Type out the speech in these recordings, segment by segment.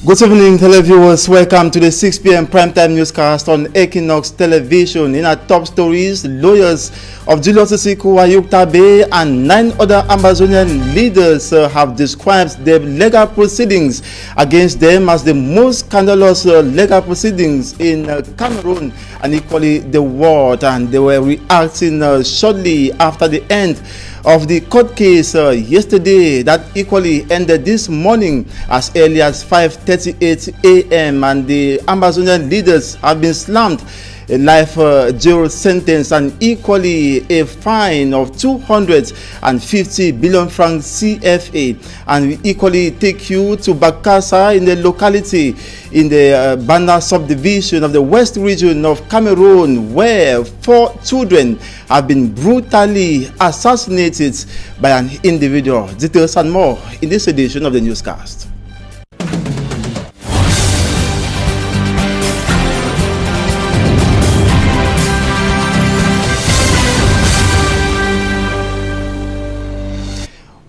Good evening, televiewers. Welcome to the 6 p.m. primetime newscast on Equinox Television. In our top stories, lawyers of Julius Sisiku Ayuktabe and 9 other Amazonian leaders have described their legal proceedings against them as the most scandalous legal proceedings in Cameroon and equally the world. And they were reacting shortly after the end of the court case yesterday that equally ended this morning as early as 5:38 a.m. and the Amazonian leaders have been slammed a life jail sentence and equally a fine of 250 billion francs CFA. And we equally take you to Bakassa in the locality in the Banda subdivision of the West region of Cameroon, where 4 children have been brutally assassinated by an individual. Details and more in this edition of the newscast.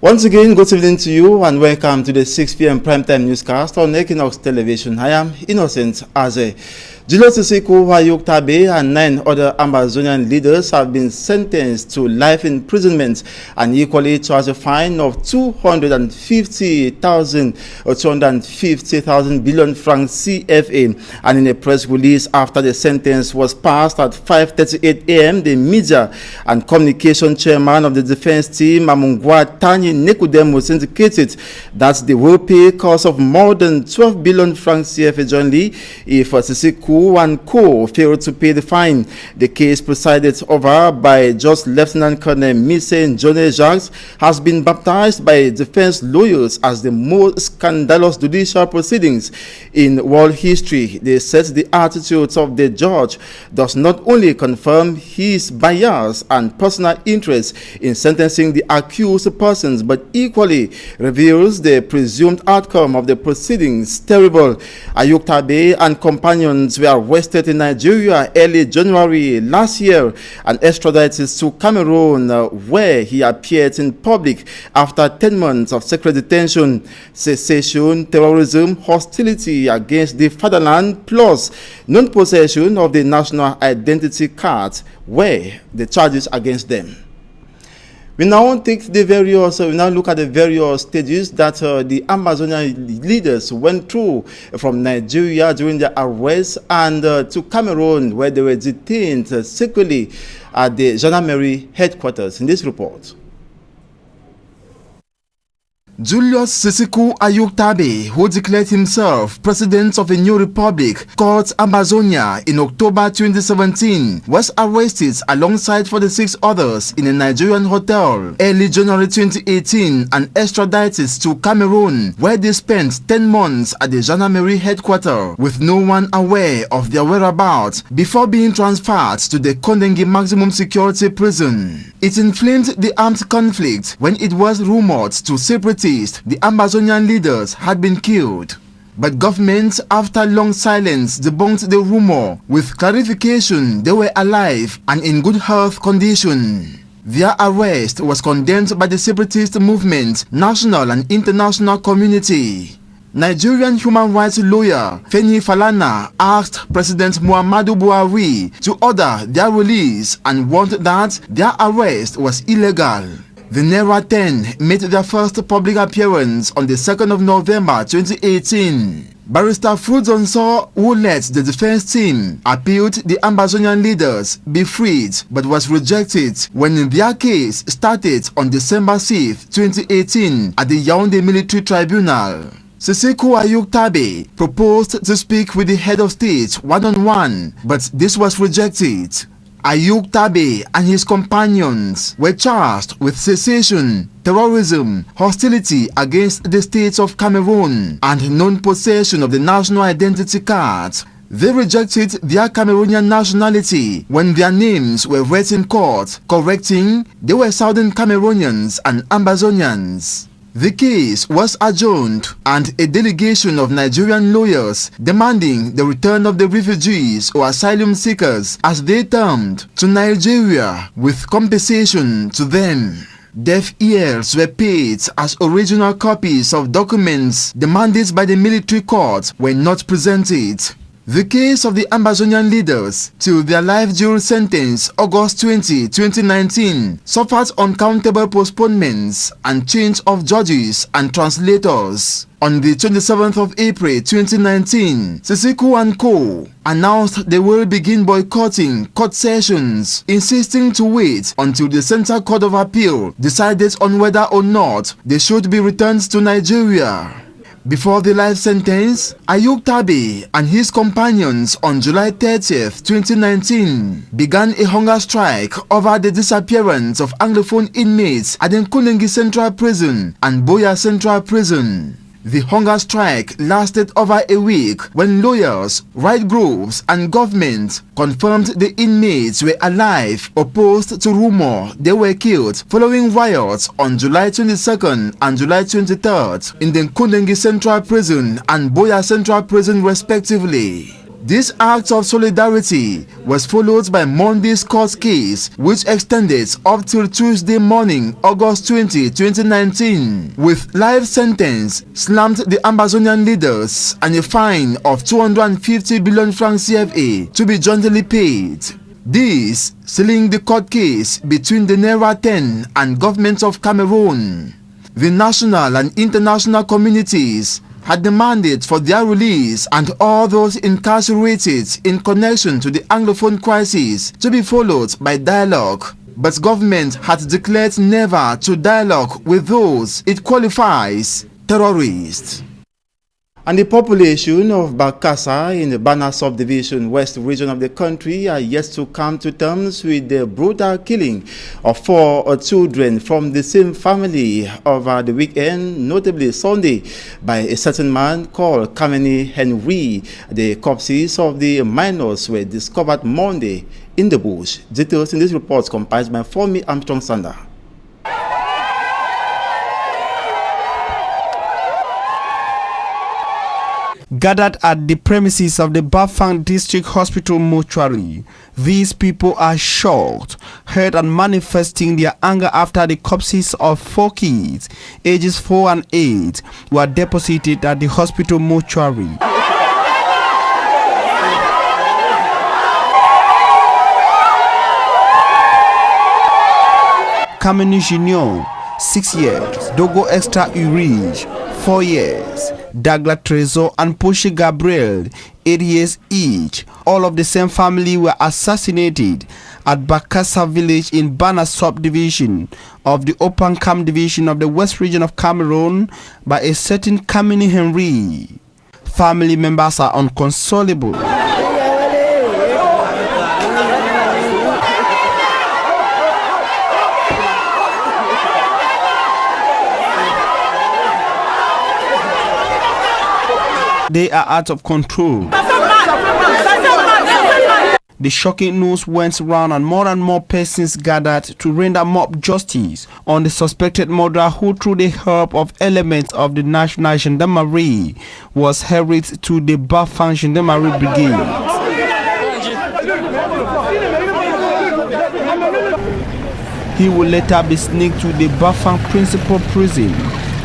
Once again, good evening to you and welcome to the 6 p.m. primetime newscast on Equinox Television. I am Innocent Aze. Julius Sisiku Ayuktabe and 9 other Amazonian leaders have been sentenced to life imprisonment and equally to a fine of 250,000 or 250,000 billion francs CFA. And in a press release after the sentence was passed at 5:38 a.m., the media and communication chairman of the defense team, Amungwa Tani Nekudemo, indicated that they will pay costs of more than 12 billion francs CFA jointly if Sisiku and Co. failed to pay the fine. The case presided over by Just Lieutenant Colonel Mise Johnny Jacques has been baptized by defense lawyers as the most scandalous judicial proceedings in world history. They said the attitude of the judge does not only confirm his bias and personal interest in sentencing the accused persons, but equally reveals the presumed outcome of the proceedings. Terrible. Ayuktabe and companions were arrested in Nigeria early January last year and extradited to Cameroon, where he appeared in public after 10 months of secret detention. Secession, terrorism, hostility against the fatherland, plus non-possession of the national identity card were the charges against them. We now look at the various stages that the Amazonian leaders went through from Nigeria during their arrest and to Cameroon, where they were detained secretly at the gendarmerie headquarters. In this report, Julius Sisiku Ayuktabe, who declared himself president of a new republic called Amazonia in October 2017, was arrested alongside 46 others in a Nigerian hotel early January 2018 and extradited to Cameroon, where they spent 10 months at the gendarmerie headquarters with no one aware of their whereabouts before being transferred to the Kondengi maximum security prison. It inflamed the armed conflict when it was rumored to separatists the Amazonian leaders had been killed. But government, after long silence, debunked the rumor with clarification they were alive and in good health condition. Their arrest was condemned by the separatist movement, national and international community. Nigerian human rights lawyer Feni Falana asked President Muhammadu Buhari to order their release and warned that their arrest was illegal. The Naira 10 made their first public appearance on the 2nd of November 2018. Barrister Frudzonso, who led the defense team, appealed the Amazonian leaders be freed but was rejected when their case started on December 6, 2018 at the Yaoundé Military Tribunal. Sisiku Ayuktabe proposed to speak with the head of state one-on-one, but this was rejected. Ayuktabe and his companions were charged with secession, terrorism, hostility against the states of Cameroon, and non-possession of the national identity card. They rejected their Cameroonian nationality when their names were read in court, correcting they were Southern Cameroonians and Amazonians. The case was adjourned and a delegation of Nigerian lawyers demanding the return of the refugees or asylum seekers, as they termed, to Nigeria with compensation to them. Deaf ears were paid as original copies of documents demanded by the military court were not presented. The case of the Ambazonian leaders till their life jail sentence August 20, 2019 suffered uncountable postponements and change of judges and translators. On the 27th of April 2019, Seseko and Co. announced they will begin boycotting court sessions, insisting to wait until the Central Court of Appeal decided on whether or not they should be returned to Nigeria. Before the life sentence, Ayuk Tabe and his companions on July 30th, 2019 began a hunger strike over the disappearance of Anglophone inmates at Nkunengi Central Prison and Boya Central Prison. The hunger strike lasted over a week when lawyers, right groups and government confirmed the inmates were alive, opposed to rumor they were killed following riots on July 22nd and July 23rd in the Nkunengi Central Prison and Boya Central Prison respectively. This act of solidarity was followed by Monday's court case, which extended up till Tuesday morning, August 20, 2019, with life sentence slammed the Ambazonian leaders and a fine of 250 billion francs CFA to be jointly paid. This sealing the court case between the Naira 10 and government of Cameroon. The national and international communities had demanded for their release and all those incarcerated in connection to the Anglophone crisis to be followed by dialogue. But government had declared never to dialogue with those it qualifies terrorists. And the population of Bakassa in the Bana subdivision west region of the country are yet to come to terms with the brutal killing of 4 children from the same family over the weekend, notably Sunday, by a certain man called Kameni Henry. The corpses of the minors were discovered Monday in the bush. Details in this report compiled by Fomi Armstrong Sander. Gathered at the premises of the Bafang District Hospital mortuary, these people are shocked, hurt and manifesting their anger after the corpses of 4 kids, ages 4 and 8, were deposited at the hospital mortuary. Kameni Junior, 6 years, Dogo Extra Urige, 4 years, Dagla Trezor and Poshi Gabriel, 8 years each, all of the same family, were assassinated at Bakassa village in Bana subdivision of the Opankam division of the West region of Cameroon by a certain Kameni Henry. Family members are inconsolable. They are out of control. The shocking news went round and more persons gathered to render mob justice on the suspected murderer who, through the help of elements of the National Gendarmerie, was hurried to the Bafang Gendarmerie Brigade. He will later be sneaked to the Bafang Principal Prison,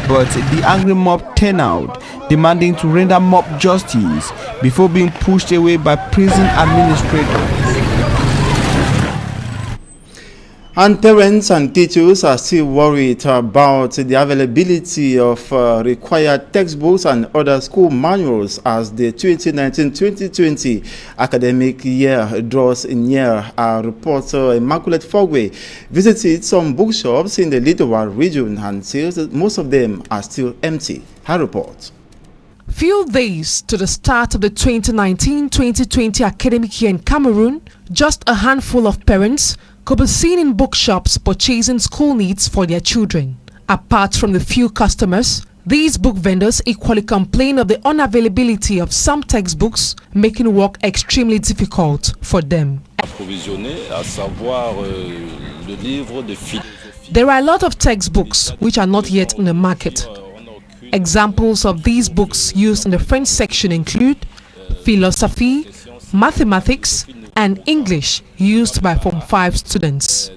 but the angry mob turned out, demanding to render mob justice before being pushed away by prison administrators. And parents and teachers are still worried about the availability of required textbooks and other school manuals as the 2019-2020 academic year draws near. Our reporter Immaculate Fogwe visited some bookshops in the Littoral region and says that most of them are still empty. Her report. Few days to the start of the 2019-2020 academic year in Cameroon, just a handful of parents could be seen in bookshops purchasing school needs for their children. Apart from the few customers, these book vendors equally complain of the unavailability of some textbooks, making work extremely difficult for them. There are a lot of textbooks which are not yet in the market. Examples of these books used in the French section include philosophy, mathematics, and English used by Form 5 students.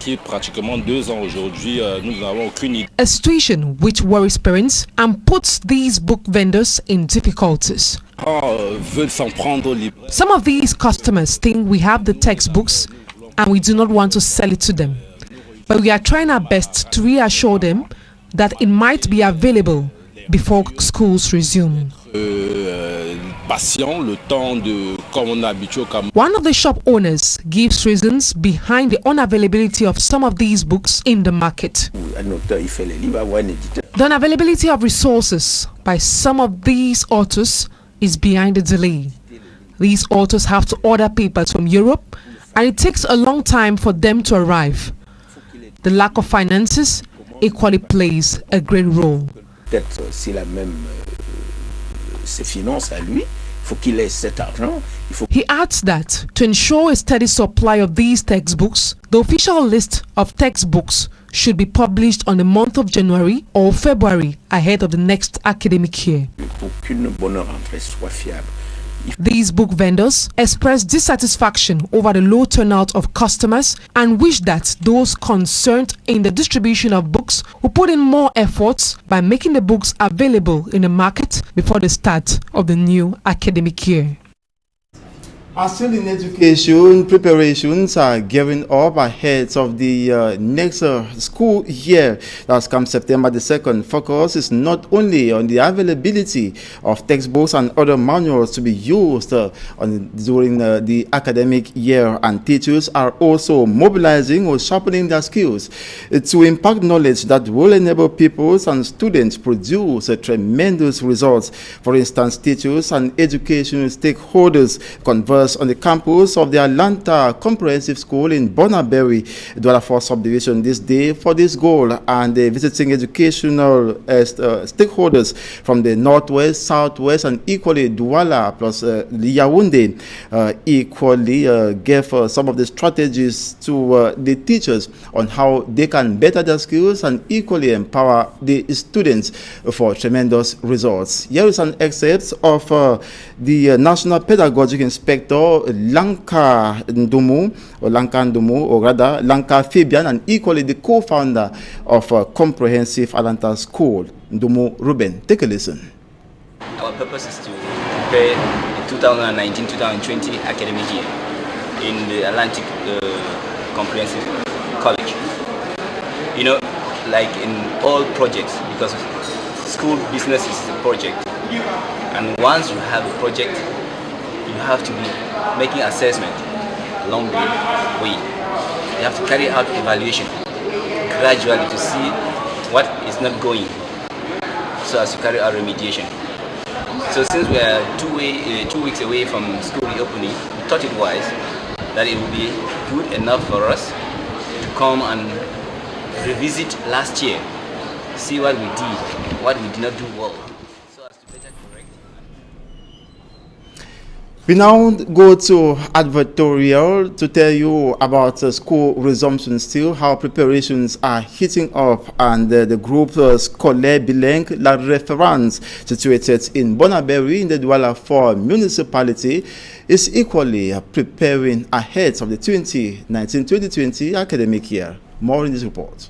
parti pratiquement 2 ans aujourd'hui. Nous n'avons aucune idée. A situation which worries parents and puts these book vendors in difficulties. Veulent s'en prendre Some of these customers think we have the textbooks and we do not want to sell it to them. But we are trying our best to reassure them that it might be available before schools resume. Patient, le temps de, comme on est habitué au Cameroun. One of the shop owners gives reasons behind the unavailability of some of these books in the market. The unavailability of resources by some of these authors is behind the delay. These authors have to order papers from Europe and it takes a long time for them to arrive. The lack of finances equally plays a great role. Peut-être s'il a même ses finances à lui, faut qu'il ait cet argent. He adds that to ensure a steady supply of these textbooks, the official list of textbooks should be published on the month of January or February ahead of the next academic year. Pour qu'une bonne rentrée soit fiable. These book vendors express dissatisfaction over the low turnout of customers and wish that those concerned in the distribution of books will put in more efforts by making the books available in the market before the start of the new academic year. As still in education, preparations are gearing up ahead of the next school year. That's come September the 2nd. Focus is not only on the availability of textbooks and other manuals to be used during the academic year, and teachers are also mobilizing or sharpening their skills to impart knowledge that will enable pupils and students produce tremendous results. For instance, teachers and educational stakeholders converse on the campus of the Atlanta Comprehensive School in Bonnerberry, Douala 4 subdivision this day for this goal, and visiting educational stakeholders from the Northwest, Southwest, and equally Douala plus Yaoundé equally gave some of the strategies to the teachers on how they can better their skills and equally empower the students for tremendous results. Here is an excerpt of the National Pedagogic Inspector Lanka Ndumu, or rather Lanka Fabian, and equally the co-founder of Comprehensive Atlanta School, Ndumu Ruben. Take a listen. Our purpose is to prepare the 2019-2020 academic year in the Atlantic Comprehensive College. You know, like in all projects, because school business is a project, and once you have a project, you have to be making assessment along the way. You have to carry out evaluation gradually to see what is not going, so as to carry out remediation. So since we are 2 weeks away from school reopening, we thought it wise that it would be good enough for us to come and revisit last year, see what we did not do well. We now go to advertorial to tell you about school resumption still, how preparations are heating up, and the group Scolaire Bilingue La Référence, situated in Bonnerberry in the Douala 4 municipality, is equally preparing ahead of the 2019-2020 academic year. More in this report.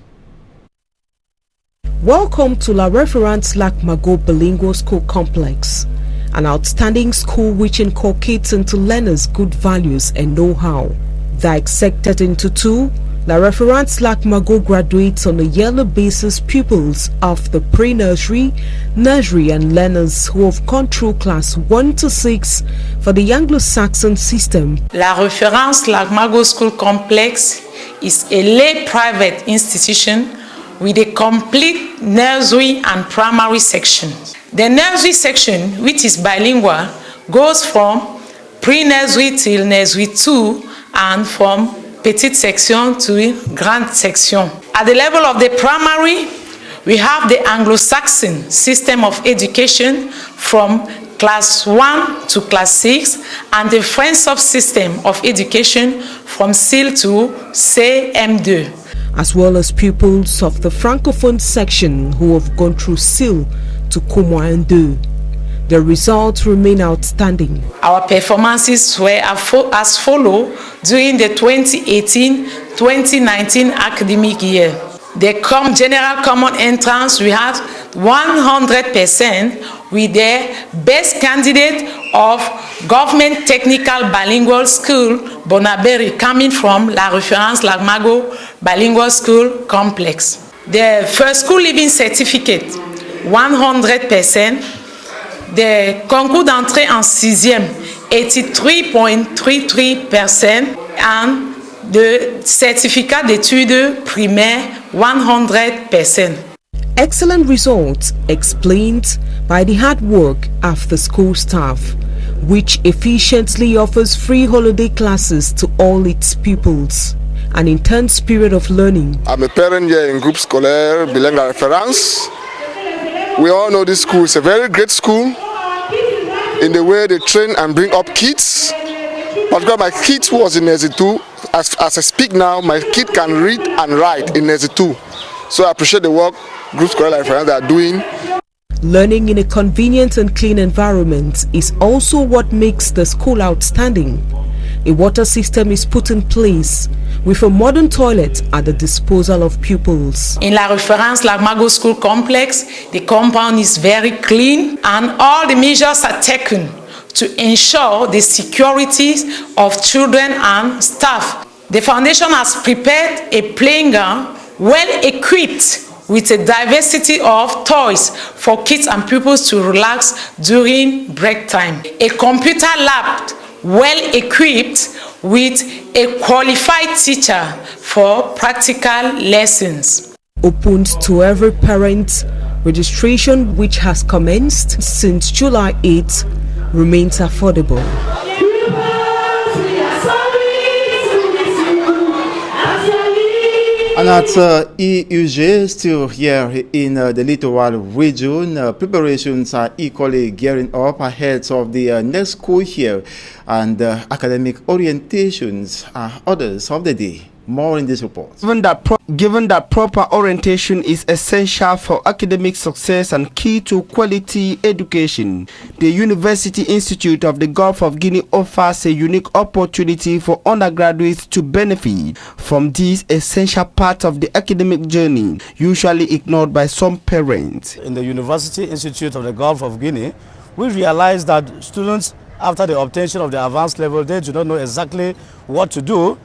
Welcome to La Référence Lac Mago Bilingual School Complex, an outstanding school which inculcates into learners good values and know-how. Dissected into two, La Référence Lac Mago graduates on a yearly basis pupils of the pre-nursery, nursery, and learners who have gone through class 1 to 6 for the Anglo-Saxon system. La Référence Lac Mago School Complex is a lay private institution with a complete nursery and primary section. The nursery section, which is bilingual, goes from pre-nursery till nursery 2 and from petite section to grande section. At the level of the primary, we have the Anglo-Saxon system of education from class 1 to class 6 and the French subsystem of education from CIL to CM2. As well as pupils of the Francophone section who have gone through CIL to Comoin 2. The results remain outstanding. Our performances were as follows during the 2019 academic year. The general common entrance, we had 100% with the best candidate of Government Technical Bilingual School, Bonaberi, coming from La Référence Lagmago Bilingual School Complex. The first school living certificate, 100%. The concours d'entrée en 6e, 83.33%. And the certificate d'études primaires, 100%. Excellent results explained by the hard work of the school staff, which efficiently offers free holiday classes to all its pupils. An intense period of learning. I'm a parent here in Groupe Scolaire Bilingue La Référence. We all know this school is a very great school in the way they train and bring up kids. Particularly my kid who was in NZ2, as I speak now, my kid can read and write in NZ2. So I appreciate the work Groupe Scolaire La Référence are doing. Learning in a convenient and clean environment is also what makes the school outstanding. A water system is put in place with a modern toilet at the disposal of pupils. In La Référence Lagmago School Complex, the compound is very clean and all the measures are taken to ensure the security of children and staff. The foundation has prepared a playing ground well equipped with a diversity of toys for kids and pupils to relax during break time. A computer lab well equipped with a qualified teacher for practical lessons. Opened to every parent, registration, which has commenced since July 8, remains affordable. And at EUG, still here in the littoral region, preparations are equally gearing up ahead of the next school year, and academic orientations are orders of the day. More in this report. Given that proper orientation is essential for academic success and key to quality education, the University Institute of the Gulf of Guinea offers a unique opportunity for undergraduates to benefit from this essential part of the academic journey, usually ignored by some parents. In the University Institute of the Gulf of Guinea, we realize that students, after the obtention of the advanced level, they do not know exactly what to do.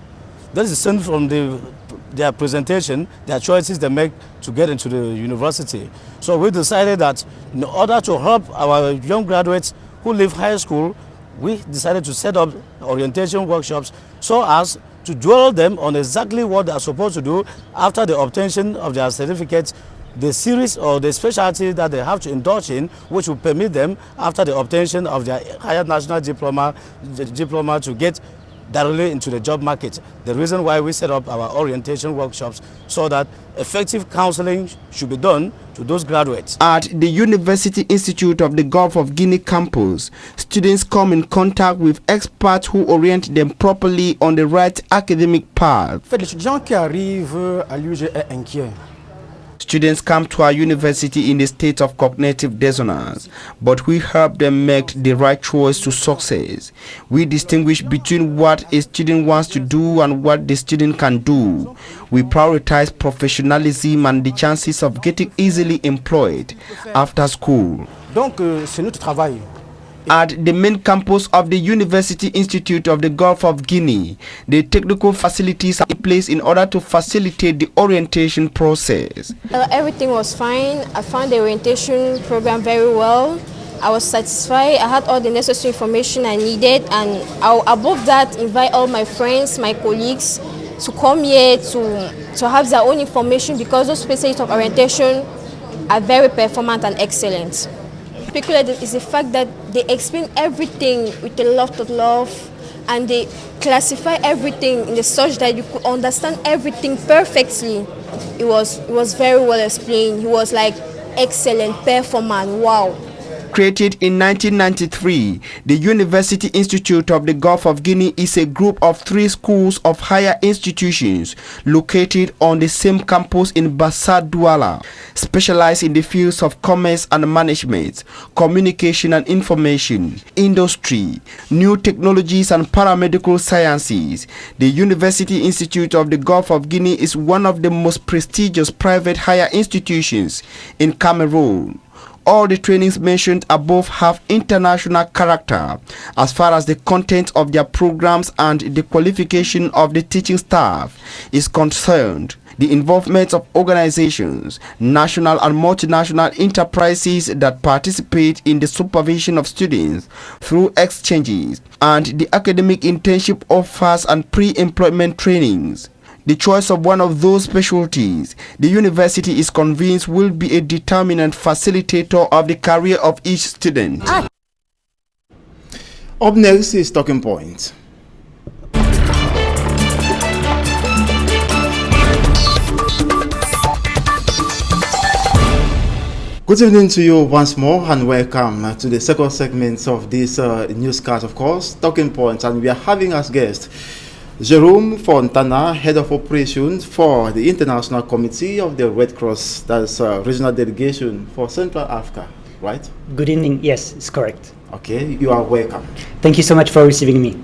That is seen from their presentation, their choices they make to get into the university. So we decided that in order to help our young graduates who leave high school, we decided to set up orientation workshops so as to dwell them on exactly what they are supposed to do after the obtention of their certificates, the series or the specialty that they have to indulge in, which will permit them after the obtention of their higher national diploma to get directly into the job market. The reason why we set up our orientation workshops so that effective counseling should be done to those graduates. At the University Institute of the Gulf of Guinea campus, students come in contact with experts who orient them properly on the right academic path. L'étudiant qui arrive à l'UG est inquiet. Students come to our university in a state of cognitive dissonance, but we help them make the right choice to success. We distinguish between what a student wants to do and what the student can do. We prioritize professionalism and the chances of getting easily employed after school. Donc, c'est notre travail. At the main campus of the University Institute of the Gulf of Guinea, the technical facilities are in place in order to facilitate the orientation process. Everything was fine. I found the orientation program very well. I was satisfied. I had all the necessary information I needed, and above that, invite all my friends, my colleagues to come here to have their own information, because those specialists of orientation are very performant and excellent. Particularly is the fact that they explain everything with a lot of love, and they classify everything in the such that you could understand everything perfectly. It was very well explained. He was like excellent, performant, wow. Created in 1993, the University Institute of the Gulf of Guinea is a group of 3 schools of higher institutions located on the same campus in Bassa Douala, specialized in the fields of commerce and management, communication and information, industry, new technologies and paramedical sciences. The University Institute of the Gulf of Guinea is one of the most prestigious private higher institutions in Cameroon. All the trainings mentioned above have international character as far as the content of their programs and the qualification of the teaching staff is concerned. The involvement of organizations, national and multinational enterprises that participate in the supervision of students through exchanges, and the academic internship offers and pre-employment trainings. The choice of one of those specialties, the university is convinced, will be a determinant facilitator of the career of each student. Up next is Talking Point. Good evening to you once more and welcome to the second segment of this newscast, of course, Talking Point, and we are having as guest Jerome Fontana, Head of Operations for the International Committee of the Red Cross, that's regional delegation for Central Africa, right? Good evening. Yes, it's correct. Okay, you are welcome. Thank you so much for receiving me.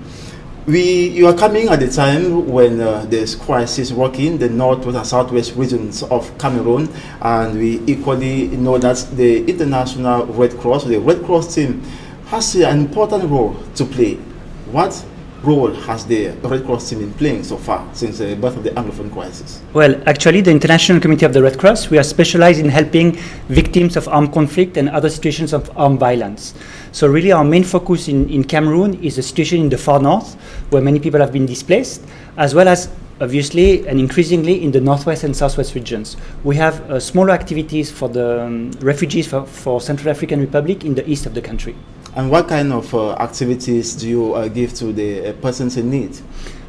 You are coming at the time when there's crisis rocking the northwest and southwest regions of Cameroon, and we equally know that the International Red Cross, the Red Cross team, has an important role to play. What role has the Red Cross team been playing so far since the birth of the Anglophone crisis? Well, actually, the International Committee of the Red Cross, we are specialized in helping victims of armed conflict and other situations of armed violence. So really our main focus in Cameroon is the situation in the far north, where many people have been displaced, as well as obviously and increasingly in the northwest and southwest regions. We have smaller activities for the refugees for Central African Republic in the east of the country. And what kind of activities do you give to the persons in need?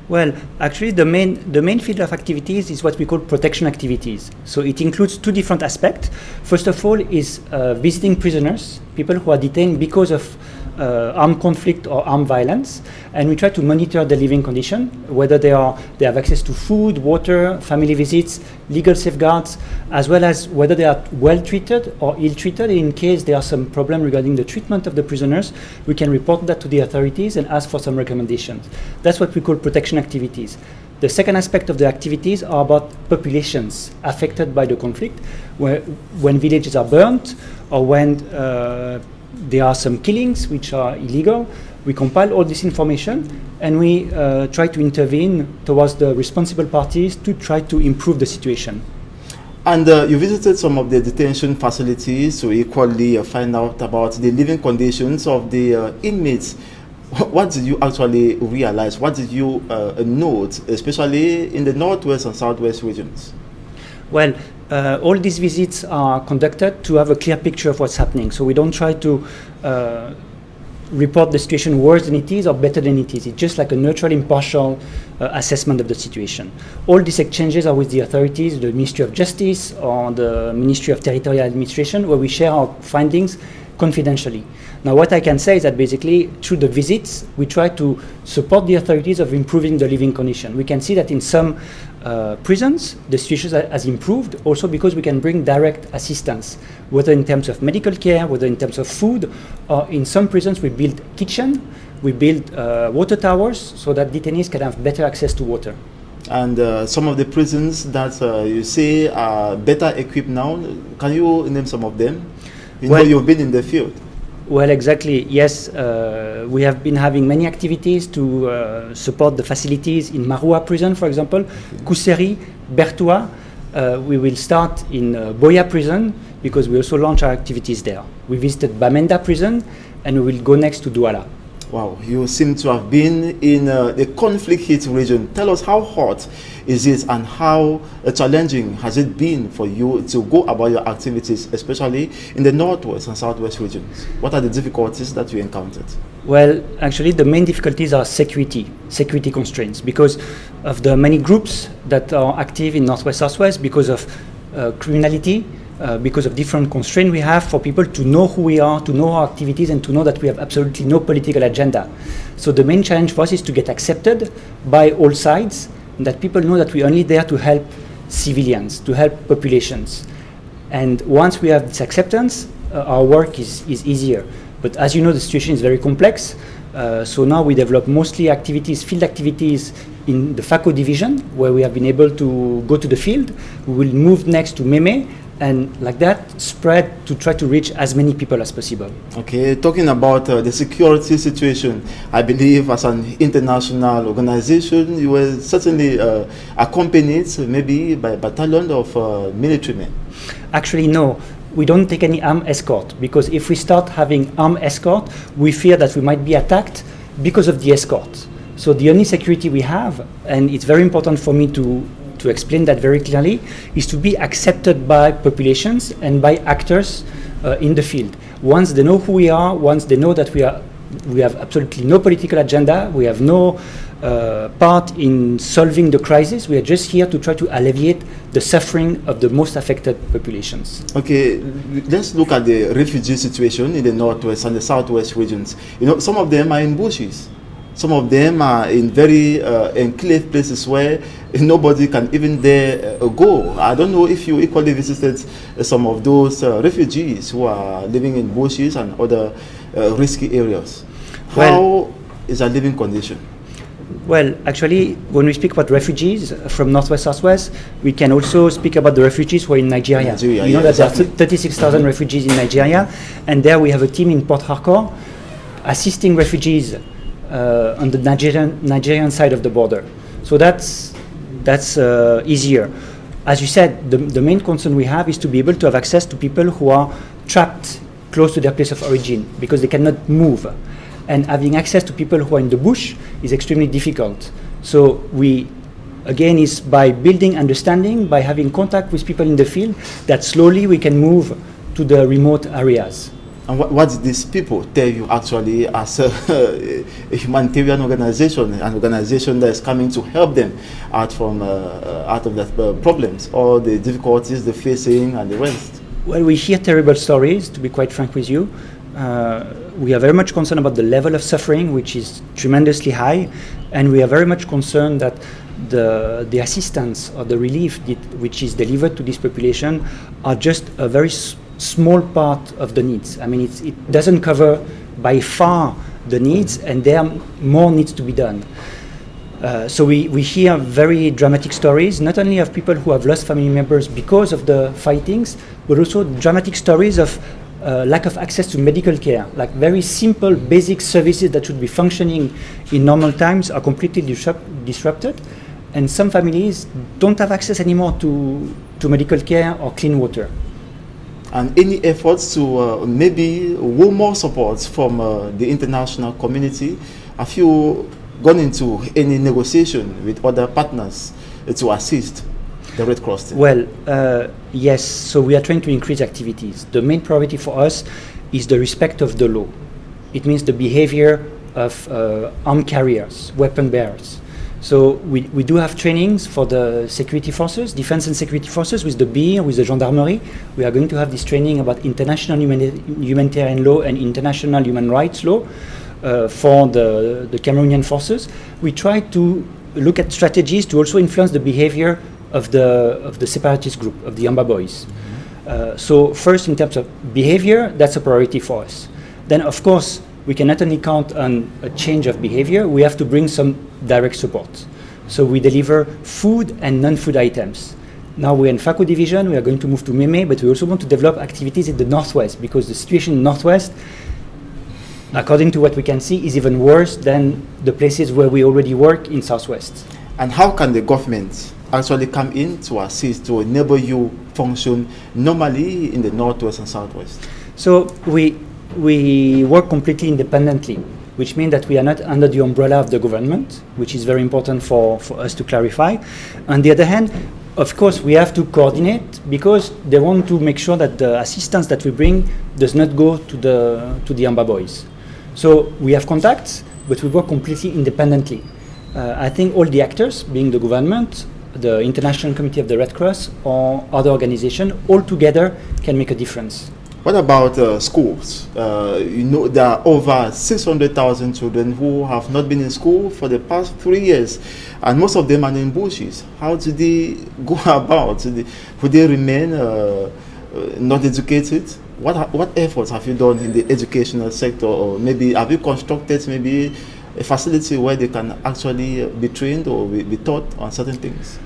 Well, actually, the main field of activities is what we call protection activities. So it includes 2 different aspects. First of all is visiting prisoners, people who are detained because of armed conflict or armed violence, and we try to monitor the living condition, whether they have access to food, water, family visits, legal safeguards, as well as whether they are well treated or ill treated. In case there are some problem regarding the treatment of the prisoners, we can report that to the authorities and ask for some recommendations. That's what we call protection activities. The second aspect of the activities are about populations affected by the conflict, when villages are burnt or when there are some killings which are illegal. We compile all this information and we try to intervene towards the responsible parties to try to improve the situation. And you visited some of the detention facilities to equally find out about the living conditions of the inmates. What did you actually realize? What did you note, especially in the northwest and southwest regions? Well, all these visits are conducted to have a clear picture of what's happening. So we don't try to report the situation worse than it is or better than it is. It's just like a neutral, impartial assessment of the situation. All these exchanges are with the authorities, the Ministry of Justice or the Ministry of Territorial Administration, where we share our findings confidentially. Now, what I can say is that basically through the visits, we try to support the authorities of improving the living condition. We can see that in some prisons, the situation has improved also because we can bring direct assistance, whether in terms of medical care, whether in terms of food, or in some prisons we build kitchen, we build water towers so that detainees can have better access to water. And some of the prisons that you say are better equipped now, can you name some of them? You know, you've been in the field. Well, exactly. Yes, we have been having many activities to support the facilities in Maroua prison, for example, Kouseri, Bertoua. We will start in Boya prison because we also launch our activities there. We visited Bamenda prison and we will go next to Douala. Wow, you seem to have been in the conflict-hit region. Tell us, how hot is it and how challenging has it been for you to go about your activities, especially in the northwest and southwest regions? What are the difficulties that you encountered? Well, actually, the main difficulties are security constraints, because of the many groups that are active in northwest, southwest, because of criminality, because of different constraints we have, for people to know who we are, to know our activities, and to know that we have absolutely no political agenda. So the main challenge for us is to get accepted by all sides, and that people know that we're only there to help civilians, to help populations. And once we have this acceptance, our work is easier. But as you know, the situation is very complex. So now we develop mostly activities, field activities in the FACO division, where we have been able to go to the field. We will move next to Meme, and like that spread to try to reach as many people as possible. Okay, talking about the security situation, I believe as an international organization, you were certainly accompanied maybe by a battalion of military men. Actually, no. We don't take any armed escort, because if we start having armed escort, we fear that we might be attacked because of the escort. So the only security we have, and it's very important for me to explain that very clearly, is to be accepted by populations and by actors in the field. Once they know who we are, once they know that we have absolutely no political agenda, we have no part in solving the crisis, we are just here to try to alleviate the suffering of the most affected populations. Okay, let's look at the refugee situation in the northwest and the southwest regions. You know, some of them are in bushes. Some of them are in very enclave places where nobody can even dare go. I don't know if you equally visited some of those refugees who are living in bushes and other risky areas. How is their living condition? Well, actually, when we speak about refugees from Northwest, Southwest, we can also speak about the refugees who are in Nigeria. You know that there are 36,000 refugees in Nigeria, and there we have a team in Port Harcourt assisting refugees on the Nigerian side of the border. So that's easier. As you said, the main concern we have is to be able to have access to people who are trapped close to their place of origin because they cannot move. And having access to people who are in the bush is extremely difficult. So we, again, is by building understanding, by having contact with people in the field, that slowly we can move to the remote areas. And what did these people tell you actually as a humanitarian organization, an organization that is coming to help them out from out of the problems or the difficulties they're facing and the rest? Well, we hear terrible stories, to be quite frank with you. We are very much concerned about the level of suffering, which is tremendously high, and we are very much concerned that the assistance or the relief which is delivered to this population are just a very small part of the needs. I mean, it doesn't cover by far the needs, and there more needs to be done. So we hear very dramatic stories, not only of people who have lost family members because of the fightings, but also dramatic stories of lack of access to medical care. Like very simple, basic services that should be functioning in normal times are completely disrupted, and some families don't have access anymore to medical care or clean water. And any efforts to maybe woo more support from the international community? Have you gone into any negotiation with other partners to assist the Red Cross team? Well, yes. So we are trying to increase activities. The main priority for us is the respect of the law. It means the behavior of armed carriers, weapon bearers. So we do have trainings for the security forces, defense and security forces, with the BIR, with the gendarmerie. We are going to have this training about international humanitarian law and international human rights law for the Cameroonian forces. We try to look at strategies to also influence the behavior of the separatist group, of the Yamba boys. So first, in terms of behavior, that's a priority for us. Then, of course, we can not only count on a change of behavior, we have to bring some direct support. So we deliver food and non-food items. Now we're in FACO division, we are going to move to Meme, but we also want to develop activities in the Northwest, because the situation in Northwest, according to what we can see, is even worse than the places where we already work in Southwest. And how can the government actually come in to assist, to enable you function normally in the Northwest and Southwest? So we work completely independently, which means that we are not under the umbrella of the government, which is very important for us to clarify. On the other hand, of course, we have to coordinate, because they want to make sure that the assistance that we bring does not go to the Amba boys. So we have contacts, but we work completely independently. I think all the actors, being the government, the International Committee of the Red Cross or other organizations, all together can make a difference. What about schools? You know, there are over 600,000 children who have not been in school for the past 3 years, and most of them are in bushes. How do they go about? Would they remain not educated? What efforts have you done in the educational sector, or maybe have you constructed maybe a facility where they can actually be trained or be taught on certain things?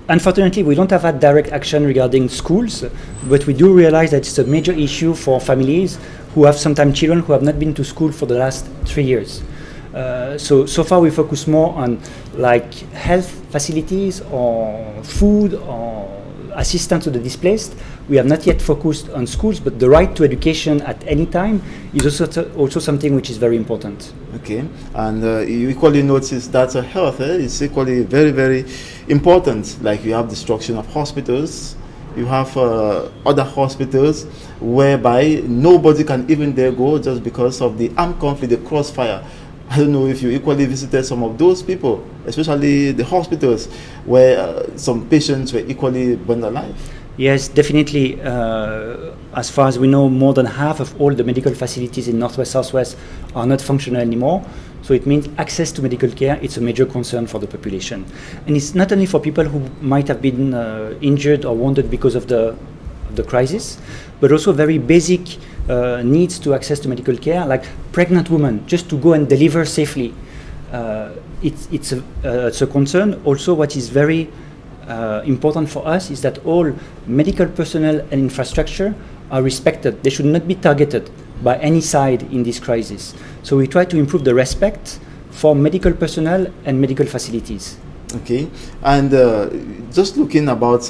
Unfortunately, we don't have a direct action regarding schools, but we do realize that it's a major issue for families who have sometimes children who have not been to school for the last 3 years. So far we focus more on like health facilities or food or assistance to the displaced. We have not yet focused on schools, but the right to education at any time is also something which is very important. Okay, and you equally notice that health is equally very, very important. Like you have destruction of hospitals, you have other hospitals whereby nobody can even dare go just because of the armed conflict, the crossfire. I don't know if you equally visited some of those people, especially the hospitals where some patients were equally burned alive. Yes, definitely. As far as we know, more than half of all the medical facilities in Northwest Southwest are not functional anymore. So it means access to medical care, it's a major concern for the population. And it's not only for people who might have been injured or wounded because of the crisis, but also very basic needs to access to medical care, like pregnant women, just to go and deliver safely. It's a concern. Also, what is very important for us is that all medical personnel and infrastructure are respected. They should not be targeted by any side in this crisis. So we try to improve the respect for medical personnel and medical facilities. Okay, and just looking about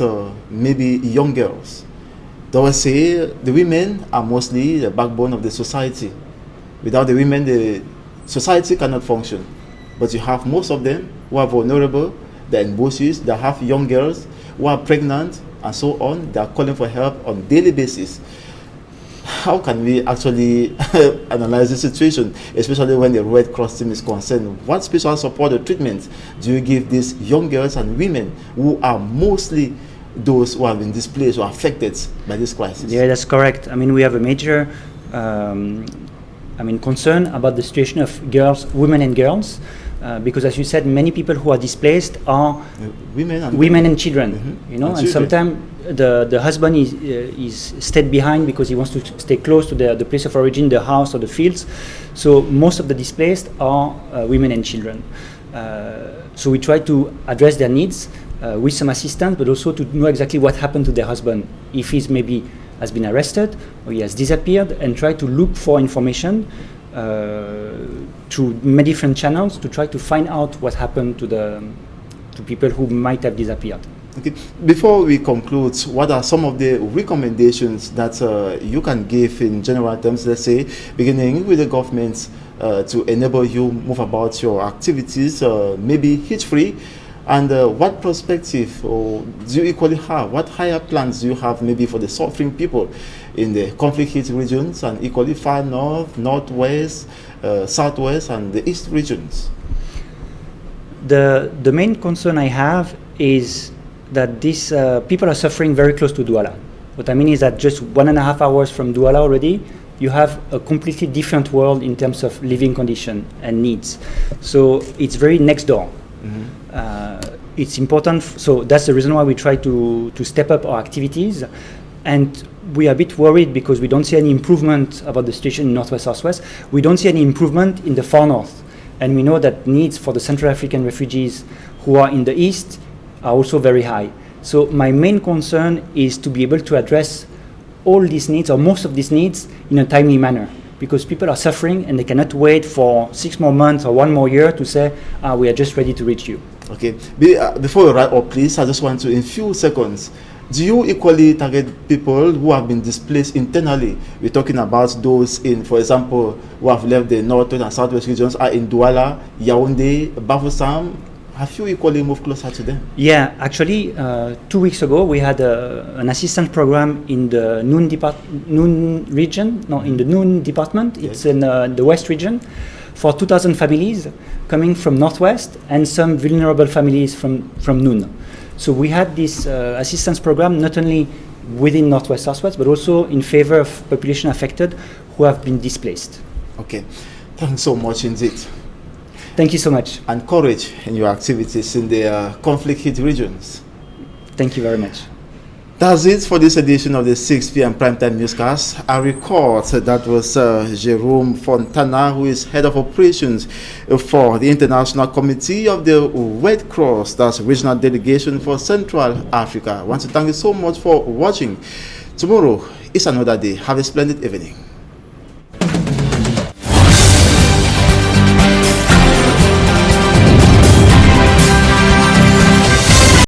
maybe young girls, they will say the women are mostly the backbone of the society. Without the women, the society cannot function. But you have most of them who are vulnerable, they're in bushes, they have young girls who are pregnant and so on. They are calling for help on a daily basis. How can we actually analyze the situation, especially when the Red Cross team is concerned? What special support or treatment do you give these young girls and women who are mostly those who have been displaced or affected by this crisis? Yeah, that's correct. I mean, we have a major concern about the situation of girls, women and girls, because as you said, many people who are displaced are women and children. Mm-hmm. You know, and sometimes the husband is stayed behind because he wants to stay close to the place of origin, the house or the fields. So most of the displaced are women and children. So we try to address their needs with some assistance, but also to know exactly what happened to their husband, if he's maybe has been arrested or he has disappeared, and try to look for information through many different channels to try to find out what happened to people who might have disappeared. Okay. Before we conclude, what are some of the recommendations that you can give in general terms, let's say, beginning with the government to enable you move about your activities, maybe hitch-free, and what perspective do you equally have? What higher plans do you have maybe for the suffering people in the conflict-hit regions and equally far north, northwest, southwest, and the east regions? The main concern I have is that these people are suffering very close to Douala. What I mean is that just 1.5 hours from Douala already, you have a completely different world in terms of living condition and needs. So it's very next door. Mm-hmm. It's important, so that's the reason why we try to step up our activities. And we are a bit worried because we don't see any improvement about the situation in Northwest Southwest. We don't see any improvement in the far north. And we know that needs for the Central African refugees who are in the east are also very high. So my main concern is to be able to address all these needs, or most of these needs, in a timely manner, because people are suffering and they cannot wait for 6 more months or 1 more year to say, we are just ready to reach you. Okay. Before you wrap up, please, I just want to, in few seconds, do you equally target people who have been displaced internally? We're talking about those in, for example, who have left the northwest and southwest regions, are in Douala, Yaoundé, Bafoussam. Have you equally moved closer to them? Yeah, actually, 2 weeks ago we had an assistance program in the Noun region. No, in the Noun department. It's in the west region, for 2,000 families coming from Northwest and some vulnerable families from Noon. So we had this assistance program not only within Northwest Southwest, but also in favor of population affected who have been displaced. Okay, thanks so much indeed. Thank you so much. And courage in your activities in the conflict-hit regions. Thank you very much. That's it for this edition of the 6 p.m. Primetime Newscast. I record that was Jerome Fontana, who is head of operations for the International Committee of the Red Cross, that's regional delegation for Central Africa. I want to thank you so much for watching. Tomorrow is another day. Have a splendid evening.